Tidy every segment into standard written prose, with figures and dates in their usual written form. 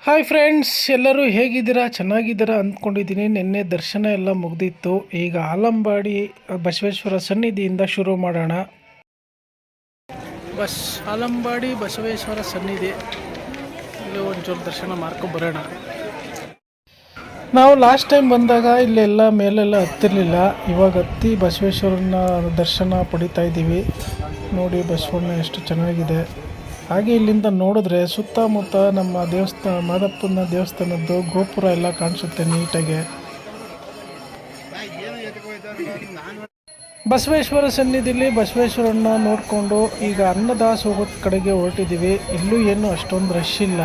Hi friends, ಎಲ್ಲರೂ ಹೇಗಿದ್ದೀರಾ? ಚೆನ್ನಾಗಿದ್ದೀರಾ ಅಂದ್ಕೊಂಡಿದ್ದೀನಿ. ನಿನ್ನೆ ದರ್ಶನ ಎಲ್ಲ ಮುಗ್ದಿತ್ತು. ಈಗ ಆಲಂಬಾಡಿ ಬಸವೇಶ್ವರ ಸನ್ನಿಧಿಯಿಂದ ಶುರು ಮಾಡೋಣ. ಆಲಂಬಾಡಿ ಬಸವೇಶ್ವರ ಸನ್ನಿಧಿ ಇಲ್ಲಿ ಒಂಚೂರು ದರ್ಶನ ಮಾಡ್ಕೊಂಡು ಬರೋಣ. ನಾವು ಲಾಸ್ಟ್ ಟೈಮ್ ಬಂದಾಗ ಇಲ್ಲೆಲ್ಲ ಮೇಲೆಲ್ಲ ಹತ್ತಿರಲಿಲ್ಲ. ಇವಾಗ ಹತ್ತಿ ಬಸವೇಶ್ವರನ ದರ್ಶನ ಪಡಿತಾ ಇದ್ದೀವಿ. ನೋಡಿ ಬಸವಣ್ಣ ಎಷ್ಟು ಚೆನ್ನಾಗಿದೆ. ಹಾಗೆ ಇಲ್ಲಿಂದ ನೋಡಿದ್ರೆ ಸುತ್ತಮುತ್ತ ನಮ್ಮ ದೇವಸ್ಥಾನ, ಮಾದಪ್ಪನ ದೇವಸ್ಥಾನದ್ದು ಗೋಪುರ ಎಲ್ಲ ಕಾಣಿಸುತ್ತೆ ನೀಟಾಗಿ. ಬಸವೇಶ್ವರ ಸನ್ನಿಧಿಲಿ ಬಸವೇಶ್ವರನ್ನ ನೋಡಿಕೊಂಡು ಈಗ ಅನ್ನದಾಸ ಹೋಗೋ ಕಡೆಗೆ ಹೊರಟಿದ್ದೀವಿ. ಇಲ್ಲೂ ಏನು ಅಷ್ಟೊಂದು ರಶ್ ಇಲ್ಲ,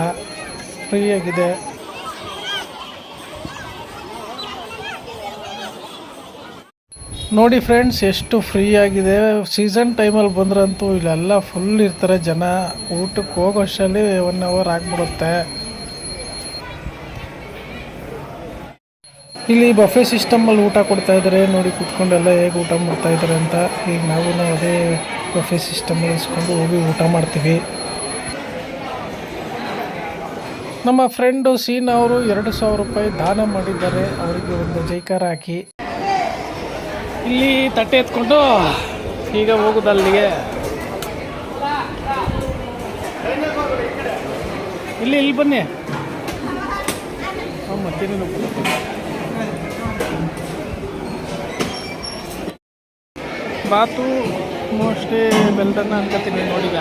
ಫ್ರೀಯಾಗಿದೆ. ನೋಡಿ ಫ್ರೆಂಡ್ಸ್, ಎಷ್ಟು ಫ್ರೀ ಆಗಿದೆ. ಸೀಸನ್ ಟೈಮಲ್ಲಿ ಬಂದ್ರಂತೂ ಇಲ್ಲೆಲ್ಲ ಫುಲ್ ಇರ್ತಾರೆ ಜನ. ಊಟಕ್ಕೆ ಹೋಗೋಷ್ಟರಲ್ಲಿ 1 ಅವರ್ ಆಗಿಬಿಡುತ್ತೆ. ಇಲ್ಲಿ ಬಫೆ ಸಿಸ್ಟಮಲ್ಲಿ ಊಟ ಕೊಡ್ತಾ ಇದ್ದಾರೆ. ನೋಡಿ ಕೂತ್ಕೊಂಡೆಲ್ಲ ಹೇಗೆ ಊಟ ಮಾಡ್ತಾ ಇದ್ದಾರೆ ಅಂತ. ಈಗ ನಾವು ಅದೇ ಬಫೆ ಸಿಸ್ಟಮಲ್ಲಿ ಇಸ್ಕೊಂಡು ಹೋಗಿ ಊಟ ಮಾಡ್ತೀವಿ. ನಮ್ಮ ಫ್ರೆಂಡು ಸೀನಾ ಅವರು 2,000 ರೂಪಾಯಿ ದಾನ ಮಾಡಿದ್ದಾರೆ. ಅವರಿಗೆ ಒಂದು ಜೈಕಾರ ಹಾಕಿ ಇಲ್ಲಿ ತಟ್ಟೆ ಎತ್ಕೊಂಡು ಈಗ ಹೋಗೋದು ಅಲ್ಲಿಗೆ. ಇಲ್ಲಿ ಬನ್ನಿ. ಮತ್ತೇನೇನು ಬಾತು ಮೋಸ್ಟ್ಲಿ ಬೆಲ್ದನ್ನ ಅನ್ಕೋತೀನಿ ನೋಡಿಗ.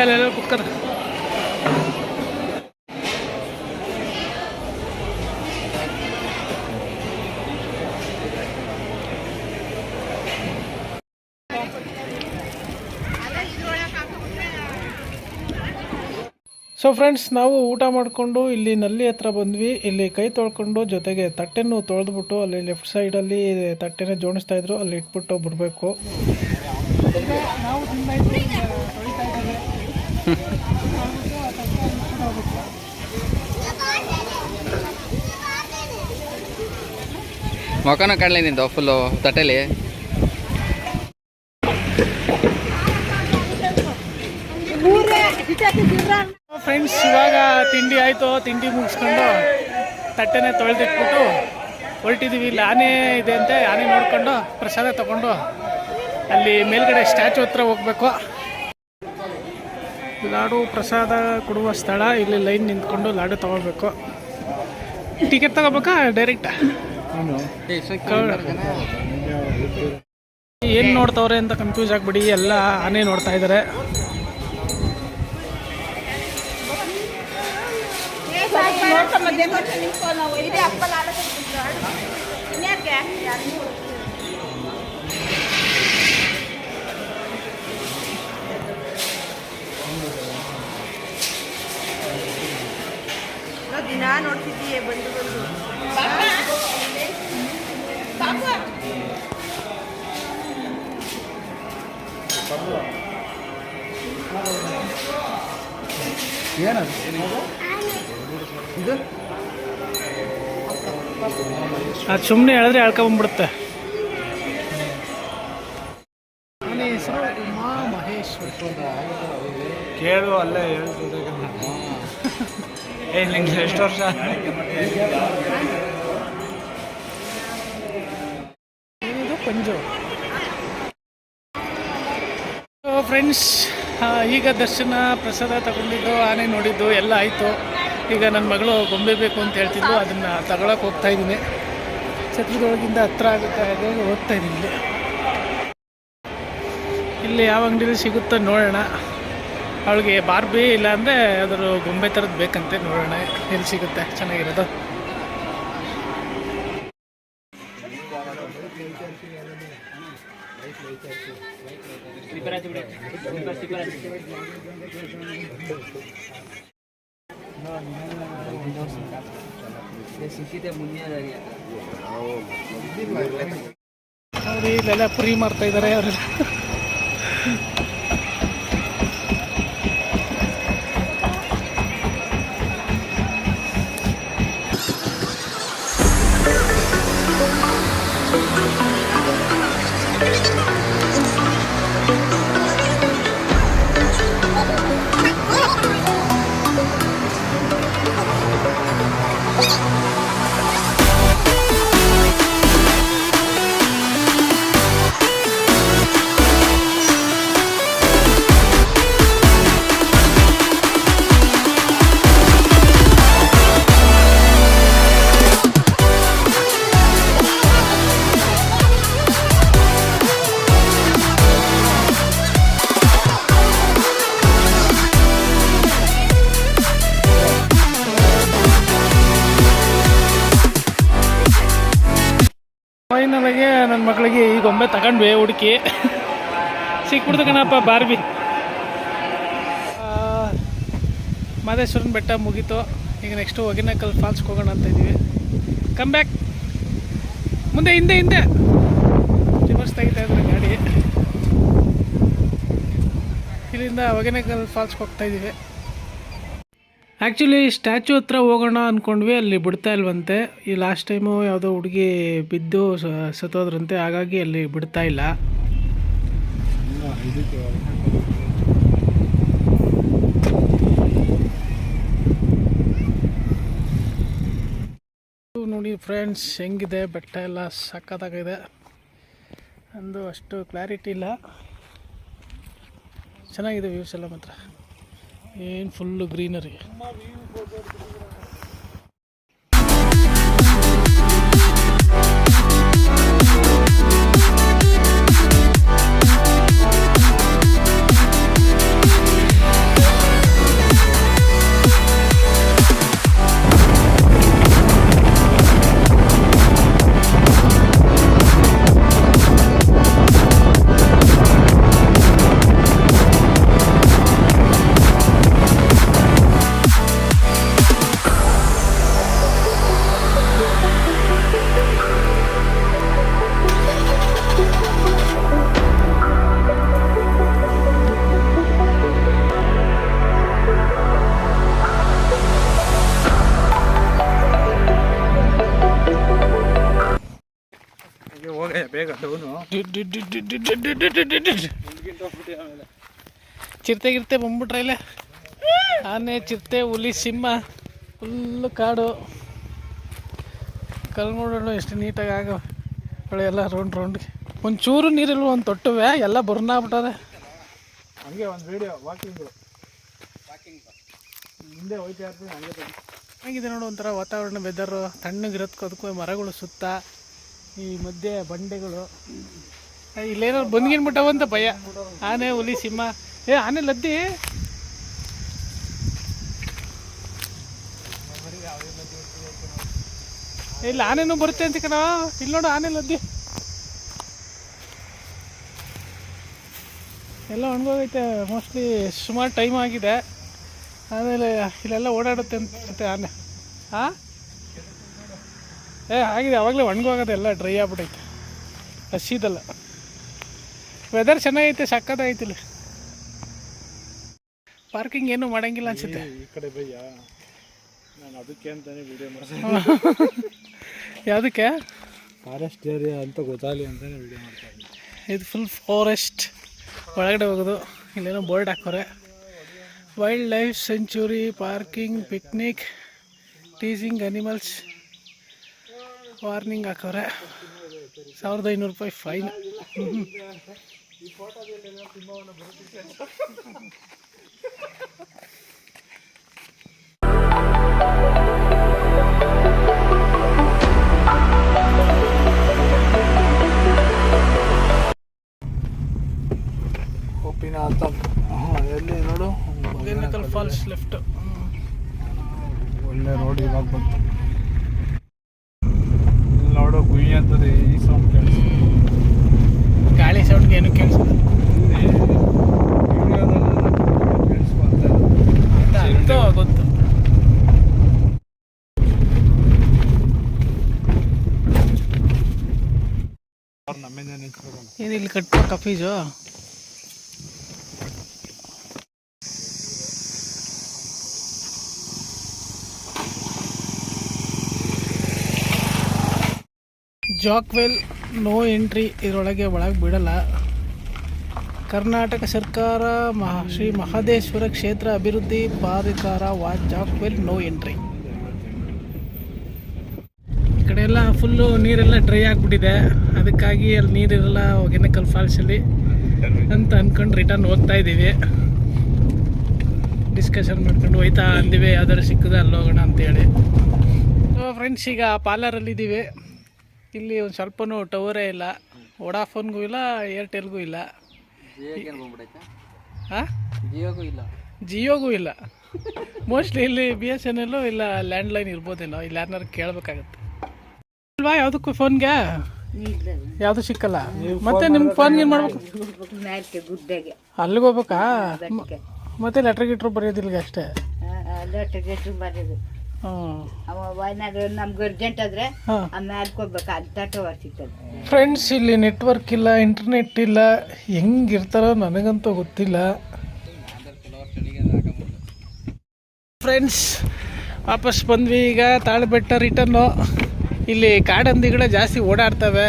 ಅಲ್ಲೆಲ್ಲ ಕುತ್ಕದ ಸೊ ಫ್ರೆಂಡ್ಸ್, ನಾವು ಊಟ ಮಾಡಿಕೊಂಡು ಇಲ್ಲಿ ನಲ್ಲಿ ಹತ್ರ ಬಂದ್ವಿ. ಇಲ್ಲಿ ಕೈ ತೊಳ್ಕೊಂಡು ಜೊತೆಗೆ ತಟ್ಟೆನೂ ತೊಳೆದ್ಬಿಟ್ಟು ಅಲ್ಲಿ ಲೆಫ್ಟ್ ಸೈಡಲ್ಲಿ ತಟ್ಟೆನ ಜೋಡಿಸ್ತಾ ಇದ್ರು, ಅಲ್ಲಿ ಇಟ್ಬಿಟ್ಟು ಬಿಡಬೇಕು. ನಾವು ಮೊಕನ ಕಾಣಲಿ ನಿಂದು ಫುಲ್ಲು ತಟ್ಟೆಲಿ. ಫ್ರೆಂಡ್ಸ್, ಇವಾಗ ತಿಂಡಿ ಆಯಿತು. ತಿಂಡಿ ಮುಗಿಸ್ಕೊಂಡು ತಟ್ಟೆನೇ ತೊಳೆದಿಟ್ಬಿಟ್ಟು ಹೊರಟಿದ್ದೀವಿ. ಇಲ್ಲಿ ಆನೆ ಇದೆ ಅಂತೆ. ಆನೆ ನೋಡ್ಕೊಂಡು ಪ್ರಸಾದ ತಗೊಂಡು ಅಲ್ಲಿ ಮೇಲ್ಗಡೆ ಸ್ಟ್ಯಾಚು ಹತ್ರ ಹೋಗ್ಬೇಕು. ಲಾಡು ಪ್ರಸಾದ ಕೊಡುವ ಸ್ಥಳ. ಇಲ್ಲಿ ಲೈನ್ ನಿಂತ್ಕೊಂಡು ಲಾಡು ತಗೋಬೇಕು. ಟಿಕೆಟ್ ತಗೋಬೇಕಾ ಡೈರೆಕ್ಟ್? ಏನು ನೋಡ್ತವ್ರೆ ಅಂತ ಕನ್ಫ್ಯೂಸ್ ಆಗಿಬಿಡಿ. ಎಲ್ಲ ಆನೆ ನೋಡ್ತಾ ಇದ್ದಾರೆ. ದಿನ ನೋಡ್ತಿದ್ದೀಯ ಬಂದು ಬಂದು. ಅದು ಸುಮ್ಮನೆ ಹೇಳಿದ್ರೆ ಹೇಳ್ಕೊಂಡ್ಬಿಡುತ್ತೆ. ನನ್ನ ಹೆಸರು ಉಮಾ ಮಹೇಶ್ವರ. ಕೇಳು ಅಲ್ಲೇ ಹೇಳ್ತಿದ್ದಾಗ ನಿಂಗೆ ಎಷ್ಟು ವರ್ಷ? ಇದು ಪಂಜು. ಫ್ರೆಂಡ್ಸ್, ಈಗ ದರ್ಶನ ಪ್ರಸಾದ ತಗೊಂಡಿದ್ದು, ಆನೆ ನೋಡಿದ್ದು ಎಲ್ಲ ಆಯಿತು. ಈಗ ನನ್ನ ಮಗಳು ಗೊಂಬೆ ಬೇಕು ಅಂತ ಹೇಳ್ತಿದ್ದು, ಅದನ್ನು ತಗೊಳಕ್ಕೆ ಹೋಗ್ತಾ ಇದ್ದೀನಿ. ಛತ್ರದೊಳಗಿಂದ ಹತ್ರ ಆಗುತ್ತೆ, ಹಾಗಾಗಿ ಹೋಗ್ತಾ ಇದ್ದೀನಿ. ಇಲ್ಲಿ ಯಾವ ಅಂಗಡಿಯಲ್ಲಿ ಸಿಗುತ್ತೋ ನೋಡೋಣ. ಅವಳಿಗೆ ಬಾರ್ಬಿ ಇಲ್ಲಾಂದರೆ ಅದರ ಗೊಂಬೆ ಥರದ್ದು ಬೇಕಂತೆ. ನೋಡೋಣ ಎಲ್ಲಿ ಸಿಗುತ್ತೆ ಚೆನ್ನಾಗಿರೋದು. ಅವ್ರು ಇಲ್ಲೆಲ್ಲ ಫ್ರೀ ಮಾಡ್ತಾ ಇದ್ದಾರೆ ಅವರೆಲ್ಲ. ಫೈನಲಾಗಿ ನನ್ನ ಮಗಳಿಗೆ ಈ ಗೊಂಬೆ ತಗೊಂಡ್ವಿ ಹುಡುಕಿ ಸಿಕ್ಬಿಡ್ತು ಕಣಪ್ಪ ಬಾರ್ಬಿ. ಮಾದೇಶ್ವರನ ಬೆಟ್ಟ ಮುಗೀತು. ಈಗ ನೆಕ್ಸ್ಟು ಹೊಗೆನಕಲ್ ಫಾಲ್ಸ್ಗೆ ಹೋಗೋಣ ಅಂತ ಇದ್ದೀವಿ. ಕಮ್ ಬ್ಯಾಕ್, ಮುಂದೆ ಹಿಂದೆ ಹಿಂದೆ ರಿವರ್ಸ್ ತೆಗಿತಾ ಇದ್ರೆ ಗಾಡಿ. ಇಲ್ಲಿಂದ ಹೊಗೆನಕಲ್ ಫಾಲ್ಸ್ಗೆ ಹೋಗ್ತಾ ಇದ್ದೀವಿ. ಆ್ಯಕ್ಚುಲಿ ಸ್ಟ್ಯಾಚು ಹತ್ರ ಹೋಗೋಣ ಅಂದ್ಕೊಂಡ್ವಿ, ಅಲ್ಲಿ ಬಿಡ್ತಾ ಇಲ್ವಂತೆ. ಈ ಲಾಸ್ಟ್ ಟೈಮು ಯಾವುದೋ ಹುಡುಗಿ ಬಿದ್ದು ಸತ್ತೋದ್ರಂತೆ, ಹಾಗಾಗಿ ಅಲ್ಲಿ ಬಿಡ್ತಾ ಇಲ್ಲ. ನೋಡಿ ಫ್ರೆಂಡ್ಸ್ ಹೆಂಗಿದೆ ಬೆಟ್ಟ ಎಲ್ಲ, ಸಕ್ಕತ್ತಾಗಿದೆ. ಅಂದು ಅಷ್ಟು ಕ್ಲಾರಿಟಿ ಇಲ್ಲ, ಚೆನ್ನಾಗಿದೆ ವ್ಯೂಸ್ ಎಲ್ಲ ಮಾತ್ರ. ಏನು ಫುಲ್ಲು ಗ್ರೀನರಿ. ಬೇಗ ಡೌನು ಚಿರತೆ ಗಿರ್ತೆ ಬಂದ್ಬಿಟ್ರೆ ಇಲ್ಲೇ. ಆನೆ, ಚಿರತೆ, ಹುಲಿ, ಸಿಂಹ, ಫುಲ್ಲು ಕಾಡು. ಕಲ್ ನೋಡೋಣ ಎಷ್ಟು ನೀಟಾಗಿ ಆಗ ಹೊಳೆ ಎಲ್ಲ ರೌಂಡ್ಗೆ. ಒಂಚೂರು ನೀರಿಲ್ಲ, ಒಂದು ತೊಟ್ಟುವೆ ಎಲ್ಲ ಬರ್ನಾಗ್ಬಿಟ್ಟದೆ. ಹಂಗೆ ಒಂದು ವೀಡಿಯೋ ವಾಕಿಂಗು ಹಿಂದೆ ಹೋಯ್ತಾ ಇರ್ತೀನಿ ಹಂಗೆ. ಹೇಗಿದೆ ನೋಡು, ಒಂಥರ ವಾತಾವರಣ, ವೆದರು ತಣ್ಣಗಿರೋದಕ್ಕೂ ಅದಕ್ಕೂ ಮರಗಳು ಸುತ್ತ, ಈ ಮಧ್ಯೆ ಬಂಡೆಗಳು. ಇಲ್ಲೇನಾದ್ರು ಬಂದ್ಗಿನ್ಬಿಟ್ಟವಂತ ಭಯ. ಆನೆ, ಹುಲಿ, ಸಿಂಹ. ಆನೆ ಲದ್ದಿ ಇಲ್ಲ, ಆನೆನೂ ಬರುತ್ತೆ ಅಂತ ಕಣ. ಇಲ್ಲಿ ನೋಡು ಆನೆ ಲದ್ದಿ ಎಲ್ಲ ಒಣಗೋಗೈತೆ. ಮೋಸ್ಟ್ಲಿ ಸುಮಾರು ಟೈಮ್ ಆಗಿದೆ. ಆಮೇಲೆ ಇಲ್ಲೆಲ್ಲ ಓಡಾಡುತ್ತೆ ಅನ್ಸುತ್ತೆ ಆನೆ. ಆಗಿದೆ, ಆವಾಗಲೇ ಒಣಗೋಗೋದು, ಎಲ್ಲ ಡ್ರೈ ಆಗ್ಬಿಟ್ಟೈತೆ, ಹಸಿದಲ್ಲ. ವೆದರ್ ಚೆನ್ನಾಗೈತೆ, ಸಕ್ಕತ್ತಾಗೈತೆ ಇಲ್ಲಿ. ಪಾರ್ಕಿಂಗ್ ಏನೂ ಮಾಡೋಂಗಿಲ್ಲ ಅನ್ಸುತ್ತೆ. ಈ ಕಡೆ ಬಯ್ಯ, ನಾನು ಅದಕ್ಕೆ ಅಂತಾನೆ ವಿಡಿಯೋ ಮಾಡ್ತೀನಿ. ಯಾವುದಕ್ಕೆ? ಫಾರೆಸ್ಟ್ ಏರಿಯಾ ಅಂತ ಗೊತ್ತಾಗಲಿ ಅಂತಾನೆ ವಿಡಿಯೋ ಮಾಡ್ತೀನಿ. ಇದು ಫುಲ್ ಫಾರೆಸ್ಟ್ ಒಳಗಡೆ ಹೋಗೋದು. ಇಲ್ಲೇನೋ ಬೋರ್ಡ್ ಹಾಕೋರೆ, wildlife sanctuary, parking, picnic, teasing animals, warning ಹಾಕೋರೆ. 1500 ರೂಪಾಯಿ ಫೈನ್. ಗೋಪಿನಾಥ ಎಲ್ಲಿ ನೋಡು, ಹೊಗೆನಕಲ್ ಫಾಲ್ಸ್ ಲೆಫ್ಟ್. ಒಳ್ಳೆ ರೋಡ್ ಇವಾಗ ಬಂತು. ಇಲ್ಲಿ ನೋಡು, ಗುಯ್ಯ ಅಂತದೆ. ಈ ಸೌಂಡ್ ಕೇಳಿಸ್ತದೆ, ಗಾಳಿ ಸೌಂಡ್ಗೆ ಏನು ಕೇಳಿಸೋದು ಅಂತ ಗೊತ್ತು. ಏನು ಇಲ್ಲಿ ಕಟ್ಬೇಕು ಫೀಸು? ಜಾಕ್ವೆಲ್ ನೋ ಎಂಟ್ರಿ, ಇದರೊಳಗೆ ಬಿಡಲ್ಲ. ಕರ್ನಾಟಕ ಸರ್ಕಾರ ಶ್ರೀ ಮಹದೇಶ್ವರ ಕ್ಷೇತ್ರ ಅಭಿವೃದ್ಧಿ ಪ್ರಾಧಿಕಾರ ಜಾಕ್ವೆಲ್ ನೋ ಎಂಟ್ರಿ. ಈ ಕಡೆ ಎಲ್ಲ ಫುಲ್ಲು ನೀರೆಲ್ಲ ಡ್ರೈ ಆಗಿಬಿಟ್ಟಿದೆ, ಅದಕ್ಕಾಗಿ ಅಲ್ಲಿ ನೀರಿರಲ್ಲ ಹೊಗೆನಕಲ್ ಫಾಲ್ಸಲ್ಲಿ ಅಂತ ಅಂದ್ಕೊಂಡು ರಿಟರ್ನ್ ಹೋಗ್ತಾ ಇದ್ದೀವಿ. ಡಿಸ್ಕಷನ್ ಮಾಡ್ಕೊಂಡು ಹೋಯ್ತಾ ಅಂದಿವಿ, ಯಾವ್ದಾದ್ರು ಸಿಕ್ಕಿದೆ ಅಲ್ಲಿ ಹೋಗೋಣ ಅಂತೇಳಿ. ಫ್ರೆಂಡ್ಸ್, ಈಗ ಪಾರ್ಲರಲ್ಲಿದ್ದೀವಿ. ಇಲ್ಲಿ ಒಂದು ಸ್ವಲ್ಪನೂ ಟವರೇ ಇಲ್ಲ, ವೋಡಾಫೋನ್ಗೂ ಇಲ್ಲ, ಏರ್ಟೆಲ್ಗೂ ಇಲ್ಲ, ಜಿಯೋಗೂ ಇಲ್ಲ. ಮೋಸ್ಟ್ಲಿ ಇಲ್ಲಿ BSNL ಇಲ್ಲ ಲ್ಯಾಂಡ್ಲೈನ್ ಇರ್ಬೋದೇನೋ. ಇಲ್ಲಿ ಯಾರನ್ನಾರು ಕೇಳಬೇಕಾಗತ್ತೆ ಅಲ್ವಾ ಯಾವುದಕ್ಕೂ ಫೋನ್ಗೆ. ಯಾವುದು ಸಿಕ್ಕಲ್ಲ. ಮತ್ತೆ ನಿಮ್ಗೆ ಫೋನ್ ಏನು ಮಾಡ್ಬೇಕು? ಗುಡ್ಡೆಗೆ ಅಲ್ಲಿಗೆ ಹೋಗ್ಬೇಕಾ? ಮತ್ತೆ ಲೆಟ್ರ್ ಗಿಟ್ರ್ ಬರೆಯೋದಿಲ್ಲ ಅಷ್ಟೇ. ಬರೋದು ಏನಾದ್ರು ನಮ್ಗೆ ಅರ್ಜೆಂಟ್ ಆದ್ರೆ ಮ್ಯಾಲ್ಕ್ ಹೋಗ್ಬೇಕು, ಅಲ್ಲಿ ತಟ್ಟೋವರ್ ಸಿಗ್ತದೆ. ಫ್ರೆಂಡ್ಸ್, ಇಲ್ಲಿ ನೆಟ್ವರ್ಕ್ ಇಲ್ಲ, ಇಂಟರ್ನೆಟ್ ಇಲ್ಲ, ಹೆಂಗಿರ್ತಾರೋ ನನಗಂತೂ ಗೊತ್ತಿಲ್ಲ. ಫ್ರೆಂಡ್ಸ್, ವಾಪಸ್ ಬಂದ್ವಿ. ಈಗ ತಾಳಬೆಟ್ಟ ರಿಟರ್ನು. ಇಲ್ಲಿ ಕಾಡಂದಿಗಳೇ ಜಾಸ್ತಿ ಓಡಾಡ್ತವೆ.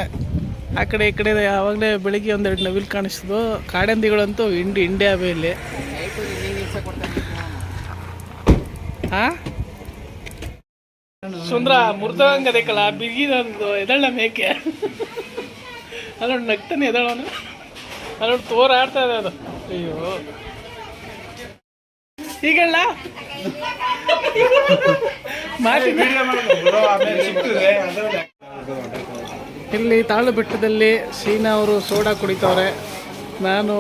ಆ ಕಡೆ ಈ ಕಡೆ ಯಾವಾಗಲೇ ಬೆಳಿಗ್ಗೆ ಒಂದೆರಡು ನವಿಲು ಕಾಣಿಸ್ತು. ಕಾಡಂದಿಗಳಂತೂ ಇಂಡಿಯಾವೇ ಇಲ್ಲಿ. ಹಾಂ, ಸುಂದ್ರ ಮುರ್ದಂಗದಕ್ಕಲ್ಲ ಬಿಗಿದಂದು ಎದಳ ಮೇಕೆ ಅಲ್ಲೊಂದು ನಗ್ತಾನೆ ಎದಳವನು. ಅಲ್ಲೊಂದು ತೋರ ಆಡ್ತಾ ಇದೆ ಅದು. ಅಯ್ಯೋ, ಹೀಗಲ್ಲ ಇಲ್ಲಿ ತಾಳು ಬೆಟ್ಟದಲ್ಲಿ ಸೀನಾ ಅವರು ಸೋಡಾ ಕುಡಿತವ್ರೆ, ನಾನು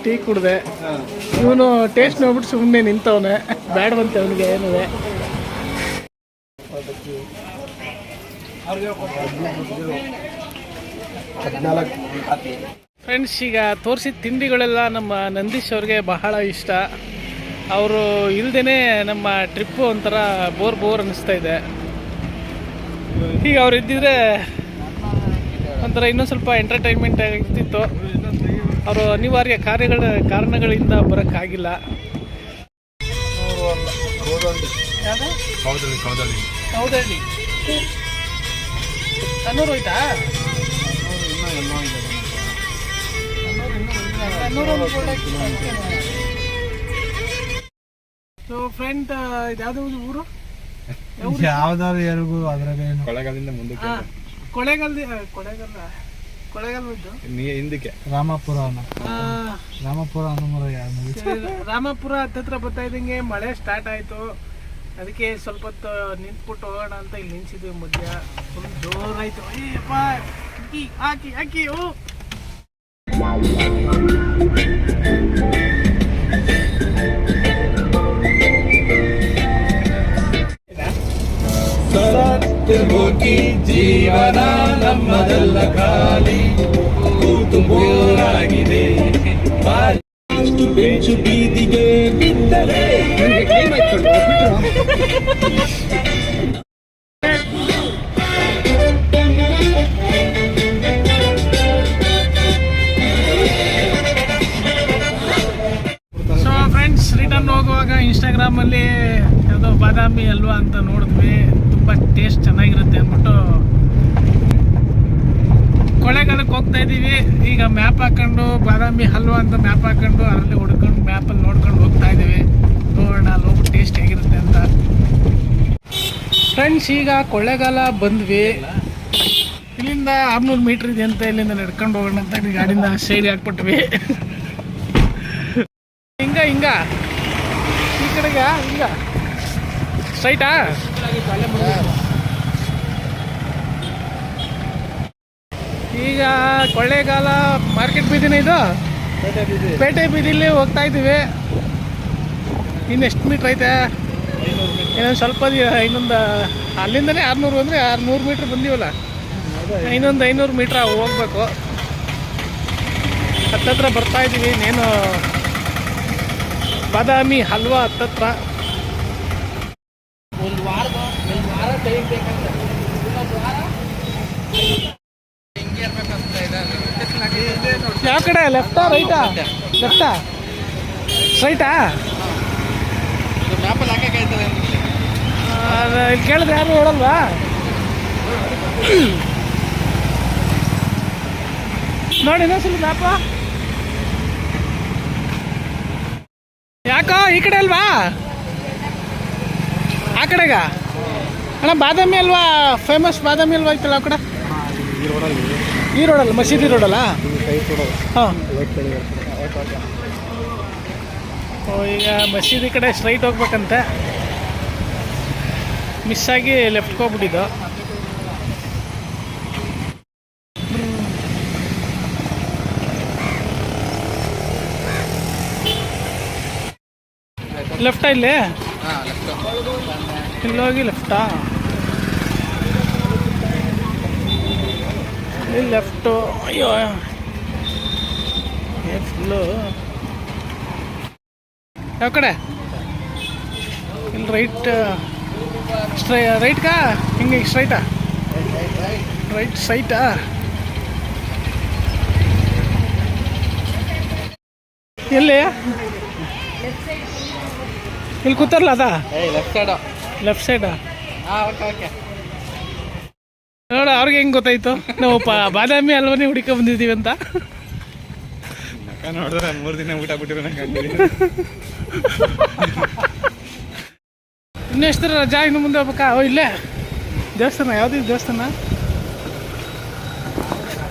ಟೀ ಕುಡ್ದೆ. ಇವನು ಟೇಸ್ಟ್ ನೋಡ್ಬಿಟ್ಟು ಸುಮ್ಮನೆ ನಿಂತವನೆ, ಬೇಡವಂತೆ ಅವನಿಗೆ ಏನಿದೆ. ಫ್ರೆಂಡ್ಸ್, ಈಗ ತೋರಿಸಿದ ತಿಂಡಿಗಳೆಲ್ಲ ನಮ್ಮ ನಂದೀಶ್ ಅವ್ರಿಗೆ ಬಹಳ ಇಷ್ಟ. ಅವರು ಇಲ್ದೇ ನಮ್ಮ ಟ್ರಿಪ್ಪು ಒಂಥರ ಬೋರ್ ಅನ್ನಿಸ್ತಾ ಇದೆ. ಈಗ ಅವ್ರು ಇದ್ದಿದ್ರೆ ಒಂಥರ ಇನ್ನೊಂದು ಸ್ವಲ್ಪ ಎಂಟರ್ಟೈನ್ಮೆಂಟ್ ಆಗಿರ್ತಿತ್ತು. ಅವರು ಅನಿವಾರ್ಯ ಕಾರಣಗಳಿಂದ ಬರೋಕ್ಕಾಗಿಲ್ಲ. ಹೌದಳ್ಳಿ ಅನ್ನೂರು ಹೋಯ್ತಾ? ಸೊ ಫ್ರೆಂಡ್, ಇದ್ಯಾವುದು ಊರು? ಯಾವ್ದಾದ್ರು ಎಲ್ಗೂ ಅದ್ರಾಗೇನು ಕೊಳ್ಳೇಗಾಲದಿಂದ ಮುಂದಕ್ಕೆ ಕೊಳೆಗಾಲ ಹಿಂದಕ್ಕೆ ರಾಮಪುರ ರಾಮಪುರ ಹತ್ತತ್ರ ಬರ್ತಾ ಇದ್ದಂಗೆ ಮಳೆ ಸ್ಟಾರ್ಟ್ ಆಯ್ತು. ಅದಕ್ಕೆ ಸ್ವಲ್ಪ ಹೊತ್ತು ನಿಂತ್ಬಿಟ್ಟು ಹೋಗೋಣ ಅಂತ ಇಲ್ಲಿ ನಿಲ್ಸಿದ್ವಿ. ಮಧ್ಯ ಫುಲ್ ಜೋರಾಯ್ತು. ಹಾಕಿ ಓ ಜೀವನ ನಮ್ಮದಲ್ಲ, ಖಾಲಿ ಕೂತು ಬೋರಾಗಿದೆ. ಬೆಂಚು ಬೀದಿಗೆ ಬಿದ್ದರೆ ಸೊ ಫ್ರೆಂಡ್ಸ್, ರಿಟರ್ನ್ ಹೋಗುವಾಗ ಇನ್ಸ್ಟಾಗ್ರಾಮಲ್ಲಿ ಯಾವುದೋ ಬಾದಾಮಿ ಹಲ್ವಾ ಅಂತ ನೋಡಿದ್ವಿ. ತುಂಬ ಟೇಸ್ಟ್ ಚೆನ್ನಾಗಿರುತ್ತೆ ಅಂದ್ಬಿಟ್ಟು ಕೊಳ್ಳೇಗಾಲಕ್ಕೆ ಹೋಗ್ತಾ ಇದ್ದೀವಿ. ಈಗ ಮ್ಯಾಪ್ ಹಾಕೊಂಡು ಬಾದಾಮಿ ಹಲ್ವಾ ಅಂತ ಮ್ಯಾಪ್ ಹಾಕೊಂಡು ಅದರಲ್ಲಿ ಹುಡ್ಕೊಂಡು ಮ್ಯಾಪಲ್ಲಿ ನೋಡ್ಕೊಂಡು ಹೋಗ್ತಾ ಇದ್ದೀವಿ. ನೋಡೋಣ ಅಲ್ಲಿ ಹೋಗ್ಬಿಟ್ಟು ಟೇಸ್ಟ್ ಹೇಗಿರುತ್ತೆ ಅಂತ. ಫ್ರೆಂಡ್ಸ್, ಈಗ ಕೊಳ್ಳೇಗಾಲ ಬಂದ್ವಿ. ಇಲ್ಲಿಂದ 600 ಮೀಟ್ರ್ ಇದೆ ಅಂತ. ಇಲ್ಲಿಂದ ನಡ್ಕೊಂಡು ಹೋಗೋಣ ಅಂತ ಗಾಡಿಯಿಂದ ಸೈಡ್ ಹಾಕ್ಬಿಟ್ವಿ. ಹಿಂಗ ಈ ಕಡೆಗ ಹಿಂಗ ಸ್ಟ್ರೈಟಾ? ಈಗ ಕೊಳ್ಳೇಗಾಲ ಮಾರ್ಕೆಟ್ ಬೀದಿನೇ ಇದು, ಪೇಟೆ ಬೀದಿಲಿ ಹೋಗ್ತಾ ಇದ್ದೀವಿ. ಇನ್ನೆಷ್ಟು ಮೀಟ್ರ್ ಐತೆ? ಇನ್ನೊಂದು ಸ್ವಲ್ಪ ಇನ್ನೊಂದು ಅಲ್ಲಿಂದನೇ 600 ಅಂದರೆ 600 ಮೀಟ್ರ್ ಬಂದೀವಲ್ಲ. ಇನ್ನೊಂದು 500 ಮೀಟ್ರ್ ಹೋಗ್ಬೇಕು. ಹತ್ತತ್ರ ಬರ್ತಾ ಇದ್ದೀವಿ. ಇನ್ನೇನು ಬಾದಾಮಿ ಹಲ್ವಾ ಹತ್ತತ್ರ. ಒಂದು ವಾರ ತೆಗಿಬೇಕಂತ. ಯಾವ ಕಡೆ? ಲೆಫ್ಟಾ ರೈಟಾ? ಲೆಫ್ಟಾ ಸ್ಟ್ರೈಟಾ? ಮ್ಯಾಪಲ್ಲಿ ಹಾಕಕ್ಕೆ ಆಯ್ತದೆ. ಇಲ್ಲಿ ಕೇಳಿದ್ರೆ ಯಾರು ಹೇಳಲ್ವಾ? ನೋಡಿ ಇನ್ನೊಂದ್ಸಲ ಮ್ಯಾಪ. ಯಾಕೋ ಈ ಕಡೆ ಅಲ್ವಾ? ಆ ಕಡೆಗ ಅಣ್ಣ ಬಾದಾಮಿ ಅಲ್ವಾ? ಫೇಮಸ್ ಬಾದಾಮಿ ಅಲ್ವಾ ಐತಲ್ಲ ಆ ಕಡೆ? ಈ ರೋಡಲ್ಲ, ಮಸೀದಿ ರೋಡಲ್ಲ? ಹಾಂ. ಈಗ ಮಸೀದಿ ಕಡೆ ಸ್ಟ್ರೈಟ್ ಹೋಗ್ಬೇಕಂತೆ. ಮಿಸ್ ಆಗಿ ಲೆಫ್ಟ್ಗೆ ಹೋಗ್ಬಿಟ್ಟಿದ್ದು. ಲೆಫ್ಟಾ ಇಲ್ಲಿ? ಇಲ್ಲೋಗಿ ಲೆಫ್ಟಾ? ಇಲ್ಲಿ ಲೆಫ್ಟು. ಅಯ್ಯೋ ಫುಲ್ಲು ಯಾವ ಕಡೆ? ಇಲ್ಲಿ ರೈಟ್ ರೈಟ್ಗಾ ಹಿಂಗೆ ಸ್ಟ್ರೈಟಾ? ರೈಟ್ ಸ್ಟ್ರೈಟಾ? ಎಲ್ಲಿ ಇಲ್ಲಿ ಕೂತಾರಲ್ಲ ಅದಾ? Left side. ಲೆಫ್ಟ್ ಸೈಡಾ? ಹಾಂ, ಓಕೆ ಓಕೆ. ನೋಡ ಅವ್ರಿಗೆ ಹೆಂಗೆ ಗೊತ್ತಾಯ್ತು ನಾವು ಬಾದಾಮಿ ಹಲ್ವಾನೇ ಹುಡುಕ ಬಂದಿದ್ದೀವಿ ಅಂತ? ನೋಡಿದ್ರೆ 3 ದಿನ ಊಟ ಬಿಟ್ಟಿರೋ ಇನ್ನೂ ಎಷ್ಟು ರಜಾ ಇನ್ನು ಮುಂದೆ ಹೋಗ್ಬೇಕಾ? ಇಲ್ಲೇ ದೇವಸ್ಥಾನ. ಯಾವುದಿದೆ ದೇವಸ್ಥಾನ?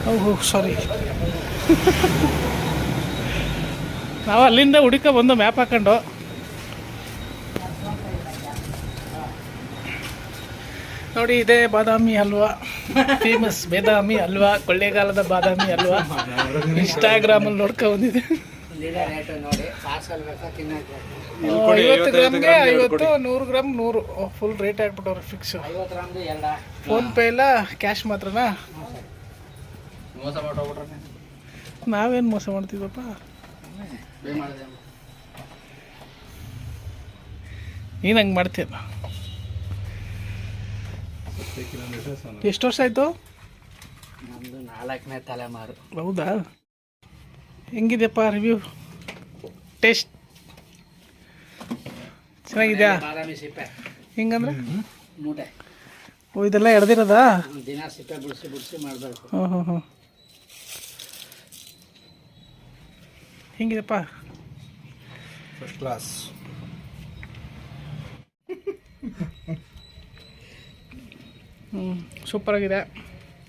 ಓಹೋ ಸಾರಿ. ನಾವು ಅಲ್ಲಿಂದ ಹುಡುಕ ಬಂದು ಮ್ಯಾಪ್ ಹಾಕೊಂಡು. ನೋಡಿ ಇದೇ ಬಾದಾಮಿ ಹಲ್ವಾ, ಫೇಮಸ್ ಬಾದಾಮಿ ಹಲ್ವಾ, ಕೊಳ್ಳೇಗಾಲದ ಬಾದಾಮಿ ಹಲ್ವಾ. ಇನ್ಸ್ಟಾಗ್ರಾಮಲ್ಲಿ ನೋಡ್ಕೊ ಬಂದಿದೆ. 50 ಗ್ರಾಮ್ಗೆ 50, 100 ಗ್ರಾಮ್ 100. ಫುಲ್ ರೇಟ್ ಹಾಕ್ಬಿಟ್ಟವ್ರೆ ಫಿಕ್ಸ್. ಫೋನ್ಪೇ ಇಲ್ಲ, ಕ್ಯಾಶ್ ಮಾತ್ರನಾ? ಮೋಸ ಮಾಡ್ಬಿಟ್ರೆ ನಾವೇನು ಮೋಸ ಮಾಡ್ತಿದ್ದಪ್ಪ? ನೀನು ಹಂಗೆ ಮಾಡ್ತೀಯ? ಎಷ್ಟು ವರ್ಷ ಆಯಿತು? ನಮ್ಮದು 4ನೇ ತಲೆಮಾರು. ಹೌದಾ? ಹೆಂಗಿದೆಯಪ್ಪ ರಿವ್ಯೂ? ಟೇಸ್ಟ್ ಚೆನ್ನಾಗಿದೆಯಾ? ಬಾದಾಮಿ ಸಿಪ್ಪೆ ಹಿಂಗಂದ್ರೆ ಮೂಟೆ. ಓ ಇದೆಲ್ಲ ಎಡ್ದಿರೋದಾ? ದಿನ ಸಿಪ್ಪೆ ಬಿಡಿಸಿ ಮಾಡಬೇಕು. ಹ್ಞೂ ಹ್ಞೂ ಹ್ಞೂ. ಹೆಂಗಿದೆಪ್ಪ? First class. ಸೂಪರಾಗಿದೆ,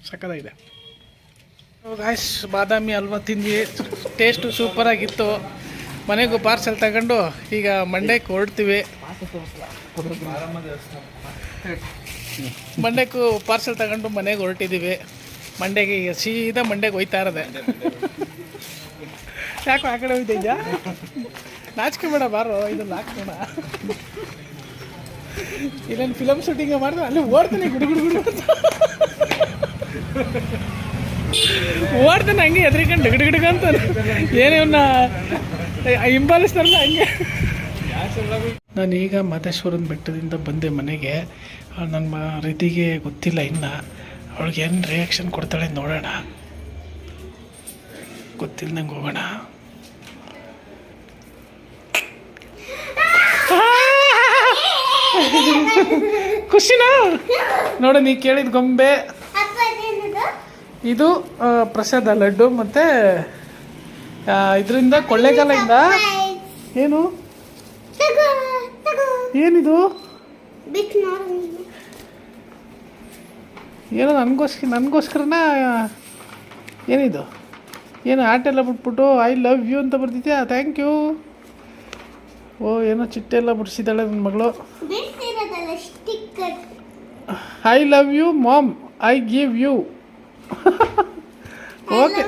ಸಕ್ಕತ್ತಾಗಿದೆ. ಗಾಯ್ಸ್ ಬಾದಾಮಿ ಹಲ್ವಾ ತಿಂದ್ವಿ, ಟೇಸ್ಟು ಸೂಪರಾಗಿತ್ತು. ಮನೆಗೂ ಪಾರ್ಸೆಲ್ ತಗೊಂಡು ಈಗ ಮಂಡ್ಯಕ್ಕೆ ಹೊರಡ್ತೀವಿ. ಮಂಡ್ಯಕ್ಕೂ ಪಾರ್ಸೆಲ್ ತಗೊಂಡು ಮನೆಗೆ ಹೊರಟಿದ್ದೀವಿ. ಮಂಡ್ಯಗೆ ಈಗ ಸೀದಾ ಮಂಡ್ಯಕ್ಕೆ ಹೋಯ್ತಾ ಇರೋದೆ. ಯಾಕೋ ಆ ಕಡೆ ಹೋಯ್ತಿದ್ಯಾ? ನಾಚಿಕೆ ಬೇಡ, ಬಾರೋ ಇದನ್ನು ಹಾಕೋಣ. ಇಲ್ಲೇನು ಫಿಲಮ್ ಶೂಟಿಂಗ್ ಮಾಡಿದ್ರೆ ಅಲ್ಲಿ ಓಡ್ತಾನೆ ಗುಡುಗುಡು ಓಡ್ತಾನೆ ಹಂಗೆ ಎದ್ರಿಕೊಂಡು ಗಿಡಗಿಡಗ ಅಂತ ಏನೇವನ್ನ ಹಿಂಬಾಲಿಸ್ತಾರಲ್ಲ ಹಂಗೆ. ನಾನೀಗ ಮಾದೇಶ್ವರನ ಬೆಟ್ಟದಿಂದ ಬಂದೆ ಮನೆಗೆ. ನನ್ನ ರೀತಿಗೆ ಗೊತ್ತಿಲ್ಲ ಇನ್ನು, ಅವಳಿಗೆ ಏನು ರಿಯಾಕ್ಷನ್ ಕೊಡ್ತಾಳೆ ನೋಡೋಣ. ಗೊತ್ತಿಲ್ಲದಂಗೆ ಹೋಗೋಣ. ಖುಷಿನಾ? ನೋಡ ನೀ ಕೇಳಿದ ಗೊಂಬೆ ಇದು ಪ್ರಸಾದ ಲಡ್ಡು. ಮತ್ತು ಇದರಿಂದ ಕೊಳ್ಳೇಗಾಲದಿಂದ ಏನು ಏನಿದು? ಏನೋ ನನಗೋಸ್ಕರನ ಏನಿದು? ಏನು ಆಟೆಲ್ಲ ಬಿಟ್ಬಿಟ್ಟು ಐ ಲವ್ ಯು ಅಂತ ಬರ್ತಿದ್ಯಾ? Thank you. ಓ ಏನೋ ಚಿಟ್ಟೆಲ್ಲ ಬಿಡಿಸಿದ್ದಾಳೆ ನನ್ನ ಮಗಳು. I love you mom, I give you. Okay.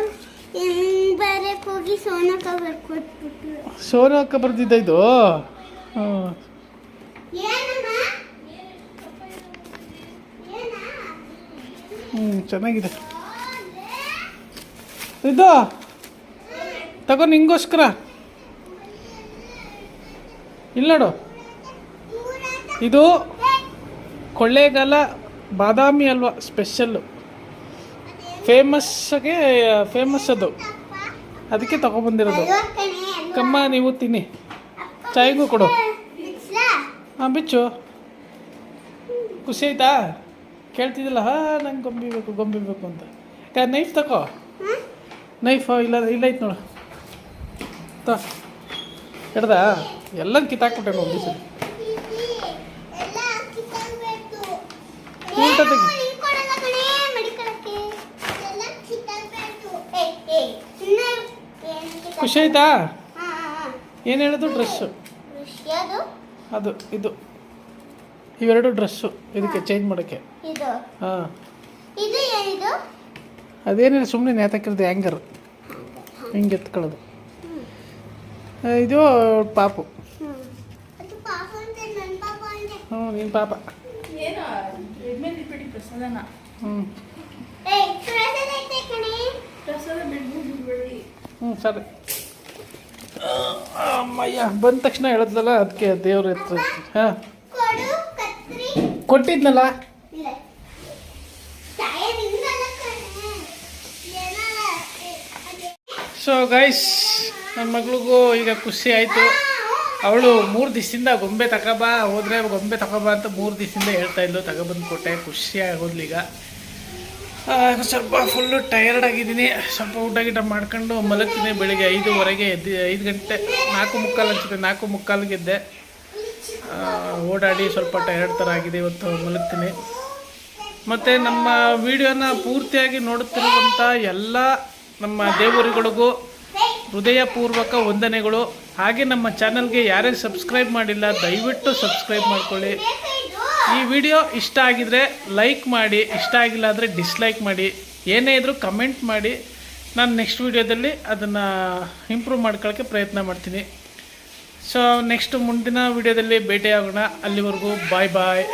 Sonu ಅಕ್ಕ ಬರ್ತಿದ್ದ ಇದು. ಚೆನ್ನಾಗಿದೆ ಇದು. ತಗೋ ನಿಂಗೋಸ್ಕರ. ಇಲ್ಲ ನೋಡು, ಇದು ಕೊಳ್ಳೇಗಾಲ ಬಾದಾಮಿ ಹಲ್ವಾ ಸ್ಪೆಷಲ್ಲು. ಫೇಮಸ್ ಅದು, ಅದಕ್ಕೆ ತಗೊಬಂದಿರೋದು. ಕಮ್ಮ ನೀವು ತಿನ್ನಿ, ಚಾಯ್ಗೂ ಕೊಡು. ಹಾಂ ಬಿಚ್ಚು. ಖುಷಿ ಆಯ್ತಾ? ಕೇಳ್ತಿದ್ದಿಲ್ಲ ನಂಗೆ ಗೊಂಬೆ ಬೇಕು ಅಂತ. ನೈಫ್ ತಗೋ. ನೈಫ್ ಇಲ್ಲ ಐತೆ ನೋಡು. ಹಿಡ್ದಾ? ಎಲ್ಲ ಕಿತ್ತಾಕ್ಬಿಟ್ಟೆ ನೋಡಿ ಸರಿ. ಖುಷಿ ಆಯ್ತಾ? ಏನು ಹೇಳೋದು? ಡ್ರೆಸ್ಸು ಅದು ಇದು ಇವೆರಡು ಡ್ರೆಸ್ಸು ಇದಕ್ಕೆ ಚೇಂಜ್ ಮಾಡೋಕ್ಕೆ. ಹಾಂ ಅದೇನಿಲ್ಲ, ಸುಮ್ಮನೆ ನೇತಾಕಿರೋದು ಹ್ಯಾಂಗರ್ ಹಿಂಗೆ ಎತ್ಕೊಳ್ಳೋದು. ಇದು ಪಾಪು. ಹ್ಞೂ ನೀನು ಪಾಪ. ಹ್ಞೂ ಹ್ಞೂ ಸರಿ. ಅಮ್ಮಯ್ಯ ಬಂದ ತಕ್ಷಣ ಹೇಳಿದ್ಲಲ್ಲ ಅದಕ್ಕೆ ದೇವ್ರ ಹತ್ರ. ಹಾಂ ಕೊಟ್ಟಿದ್ನಲ್ಲ. ಸೊ ಗೈಸ್, ನನ್ನ ಮಗಳಿಗೂ ಈಗ ಖುಷಿ ಆಯಿತು. ಅವಳು 3 ದಿವಸದಿಂದ ಗೊಂಬೆ ತಗೋಬಾ ಹೋದರೆ ಗೊಂಬೆ ತಗೋಬಾ ಅಂತ 3 ದಿವಸದಿಂದ ಹೇಳ್ತಾ ಇದ್ಲು. ತಗೊಬಂದು ಕೊಟ್ಟೆ, ಖುಷಿ ಆಗೋದ್ಲು. ಈಗ ಸ್ವಲ್ಪ ಫುಲ್ಲು ಟಯರ್ಡ್ ಆಗಿದ್ದೀನಿ. ಸ್ವಲ್ಪ ಊಟ ಗೀಟ ಮಾಡ್ಕೊಂಡು ಮಲಗ್ತೀನಿ. ಬೆಳಿಗ್ಗೆ 5:15 ಎದ್ದು 5 ಗಂಟೆ 4:45 ಅನ್ಸುತ್ತೆ, 4:45 ಎದ್ದೆ. ಓಡಾಡಿ ಸ್ವಲ್ಪ ಟಯರ್ಡ್ ಥರ ಆಗಿದೆ ಇವತ್ತು. ಮಲಗ್ತೀನಿ. ಮತ್ತು ನಮ್ಮ ವಿಡಿಯೋನ ಪೂರ್ತಿಯಾಗಿ ನೋಡುತ್ತಿರುವಂಥ ಎಲ್ಲ ನಮ್ಮ ದೇವರುಗಳಿಗೂ ಹೃದಯಪೂರ್ವಕ ವಂದನೆಗಳು. ಹಾಗೆ ನಮ್ಮ ಚಾನಲ್ಗೆ ಯಾರ್ಯಾರು ಸಬ್ಸ್ಕ್ರೈಬ್ ಮಾಡಿಲ್ಲ ದಯವಿಟ್ಟು ಸಬ್ಸ್ಕ್ರೈಬ್ ಮಾಡ್ಕೊಳ್ಳಿ. ಈ ವಿಡಿಯೋ ಇಷ್ಟ ಆಗಿದರೆ ಲೈಕ್ ಮಾಡಿ, ಇಷ್ಟ ಆಗಿಲ್ಲ ಅಂದರೆ ಡಿಸ್ಲೈಕ್ ಮಾಡಿ. ಏನೇ ಇದ್ದರೂ ಕಮೆಂಟ್ ಮಾಡಿ. ನಾನು ನೆಕ್ಸ್ಟ್ ವಿಡಿಯೋದಲ್ಲಿ ಅದನ್ನು ಇಂಪ್ರೂವ್ ಮಾಡ್ಕೊಳ್ಳೋಕ್ಕೆ ಪ್ರಯತ್ನ ಮಾಡ್ತೀನಿ. ಸೊ ನೆಕ್ಸ್ಟ್ ಮುಂದಿನ ವಿಡಿಯೋದಲ್ಲಿ ಭೇಟಿಯಾಗೋಣ. ಅಲ್ಲಿವರೆಗೂ ಬಾಯ್ ಬಾಯ್.